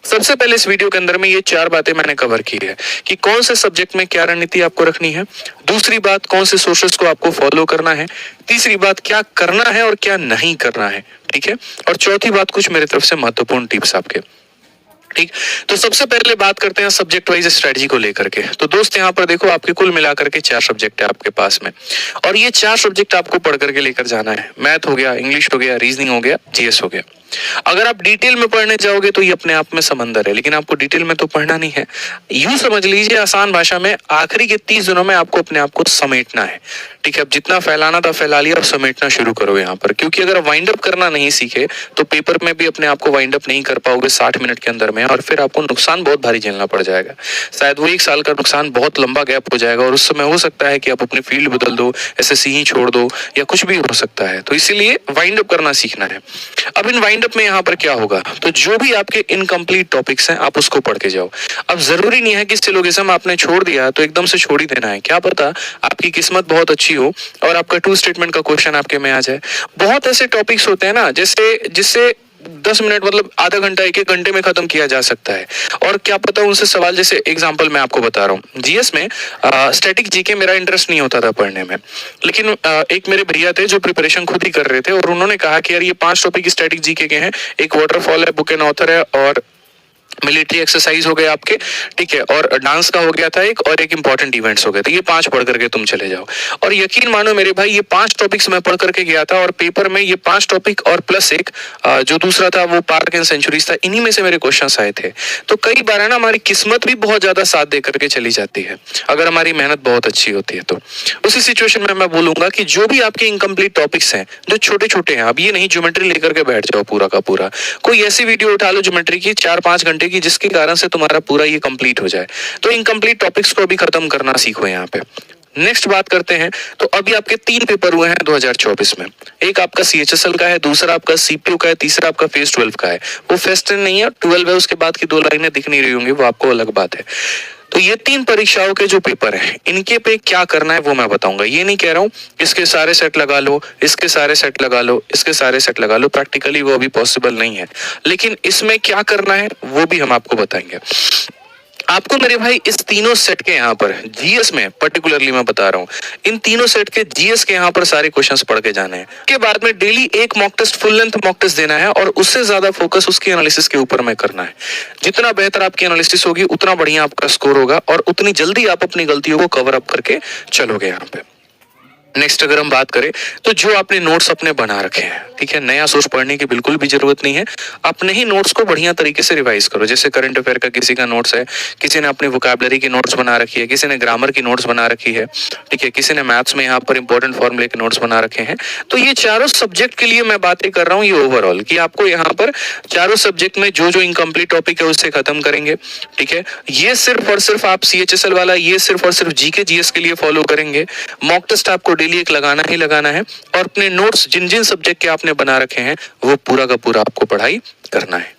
सबसे पहले इस वीडियो के अंदर में ये 4 बातें मैंने कवर की है कि कौन से सब्जेक्ट में क्या रणनीति आपको रखनी है, दूसरी बात कौन से सोर्सेस को आपको फॉलो करना है, तीसरी बात क्या करना है और क्या नहीं करना है, ठीक है, और चौथी बात कुछ मेरी तरफ से महत्वपूर्ण टिप्स आपके। ठीक, तो सबसे पहले बात करते हैं सब्जेक्ट वाइज स्ट्रेटजी को लेकर के। तो दोस्त यहाँ पर देखो आपके कुल मिलाकर के 4 सब्जेक्ट है आपके पास में, और ये 4 सब्जेक्ट आपको पढ़ करके लेकर जाना है। मैथ हो गया, इंग्लिश हो गया, रीजनिंग हो गया, जीएस हो गया। अगर आप डिटेल में पढ़ने जाओगे तो ये अपने आप में समंदर है, लेकिन आपको डिटेल में तो पढ़ना नहीं है। यूं समझ लीजिए आसान भाषा में, आखिरी के 30 दिनों में आपको अपने आप को समेटना है। ठीक है, अब जितना फैलाना था फैला लिया, और समेटना शुरू करो यहाँ पर, क्योंकि अगर वाइंड अप करना नहीं सीखे तो पेपर में भी अपने आप को वाइंड अप नहीं कर पाओगे 60 मिनट के अंदर में, और फिर आपको नुकसान बहुत भारी झेलना पड़ जाएगा। शायद वो 1 साल का नुकसान बहुत लंबा गैप हो जाएगा, और उस समय हो सकता है कि आप अपनी फील्ड बदल दो, एसएससी ही छोड़ दो, या कुछ भी हो सकता है। तो इसीलिए वाइंड अप करना सीखना है। अब इन वाइंड अप में यहाँ पर क्या होगा, तो जो भी आपके इनकम्प्लीट टॉपिक्स हैं आप उसको पढ़ के जाओ। अब जरूरी नहीं है कि सिलोगिज्म आपने छोड़ दिया तो एकदम से छोड़ ही देना है, क्या पता आपकी किस्मत बहुत अच्छी हो और आपका 2 स्टेटमेंट का क्वेश्चन आपके में आ जाए। बहुत ऐसे टॉपिक्स होते हैं ना जिससे 10 मिनट मतलब आधा घंटा 1-1 घंटे में खत्म किया जा सकता है, और क्या पता उनसे सवाल, जैसे एग्जांपल मैं आपको बता रहा हूँ, जीएस में स्टैटिक जीके मेरा इंटरेस्ट नहीं होता था पढ़ने में, लेकिन एक मेरे भैया थे जो प्रिपरेशन खुद ही कर रहे थे, और उन्होंने कहा कि यार ये 5 टॉपिक स्टैटिक जीके के हैं, एक वाटरफॉल है, बुक एंड ऑथर है, और मिलिट्री एक्सरसाइज हो गए आपके, ठीक है, और डांस का हो गया था एक, और एक इंपॉर्टेंट इवेंट्स हो गए थे। ये 5 पढ़ करके तुम चले जाओ, और यकीन मानो मेरे भाई ये 5 टॉपिक्स मैं पढ़ करके गया था, और पेपर में ये 5 टॉपिक और प्लस एक जो दूसरा था वो पार्क एंड सेंचुरीज था, इन्हीं में से मेरे क्वेश्चंस आए थे। तो कई बार है ना हमारी किस्मत भी बहुत ज्यादा साथ दे करके चली जाती है अगर हमारी मेहनत बहुत अच्छी होती है। तो उसी सिचुएशन में मैं बोलूंगा कि जो भी आपके इनकम्प्लीट टॉपिक्स हैं जो छोटे छोटे हैं, अब ये नहीं ज्योमेट्री लेकर के बैठ जाओ पूरा का पूरा, कोई ऐसी वीडियो उठा लो ज्योमेट्री की 4-5 घंटे की जिसके कारण से तुम्हारा पूरा ये कंप्लीट हो जाए। तो इनकम्प्लीट टॉपिक्स को भी खत्म करना सीखो यहाँ पे। नेक्स्ट बात करते हैं, तो अभी आपके 3 पेपर हुए हैं 2024 में। एक आपका सीएचएसएल का है, दूसरा आपका सीपीयू का है, तीसरा आपका फेज 12 का है। वो फेज 10 नहीं है, 12 है, उसके बाद की 2 लाइनें दिख नहीं रही होंगी, वो आपको अलग बात है। तो ये 3 परीक्षाओं के जो पेपर हैं इनके पे क्या करना है वो मैं बताऊंगा। ये नहीं कह रहा हूं इसके सारे सेट लगा लो, इसके सारे सेट लगा लो, इसके सारे सेट लगा लो, प्रैक्टिकली वो अभी पॉसिबल नहीं है, लेकिन इसमें क्या करना है वो भी हम आपको बताएंगे। आपको मेरे भाई इस तीनों सेट के यहाँ पर जीएस में पर्टिकुलरली मैं बता रहा हूँ, इन तीनों सेट के जीएस के यहाँ पर सारे क्वेश्चंस पढ़ के जाने हैं। के बाद में डेली एक mock test, full length mock test देना है, और उससे ज्यादा फोकस उसकी एनालिसिस के ऊपर में करना है। जितना बेहतर आपकी एनालिसिस होगी उतना बढ़िया आपका स्कोर होगा, और उतनी जल्दी आप अपनी गलतियों को कवर अप करके चलोगे यहाँ पे। नेक्स्ट अगर हम बात करें, तो जो आपने नोट्स अपने बना रखे हैं, ठीक है, नया सोर्स पढ़ने की बिल्कुल भी जरूरत नहीं है, अपने ही नोट्स को बढ़िया तरीके से रिवाइज करो। जैसे करंट अफेयर का किसी का नोट्स है, किसी ने अपनी वोकैबुलरी की नोट्स बना रखी है, किसी ने ग्रामर की नोट्स बना रखी है, ठीक है, किसी ने मैथ्स में यहाँ पर इंपॉर्टेंट फॉर्मूले के नोट्स बना रखे हैं। तो ये चारों सब्जेक्ट के लिए मैं बातें कर रहा हूँ, ये ओवरऑल कि आपको यहाँ पर चारों सब्जेक्ट में जो जो इनकम्प्लीट टॉपिक है उससे खत्म करेंगे, ठीक है। ये सिर्फ और सिर्फ आप सीएचएसएल वाला ये सिर्फ और सिर्फ जीके जीएस के लिए फॉलो करेंगे। मॉक टेस्ट आपको डेली एक लगाना ही लगाना है, और अपने नोट्स जिन जिन सब्जेक्ट के आपने बना रखे हैं वो पूरा का पूरा आपको पढ़ाई करना है।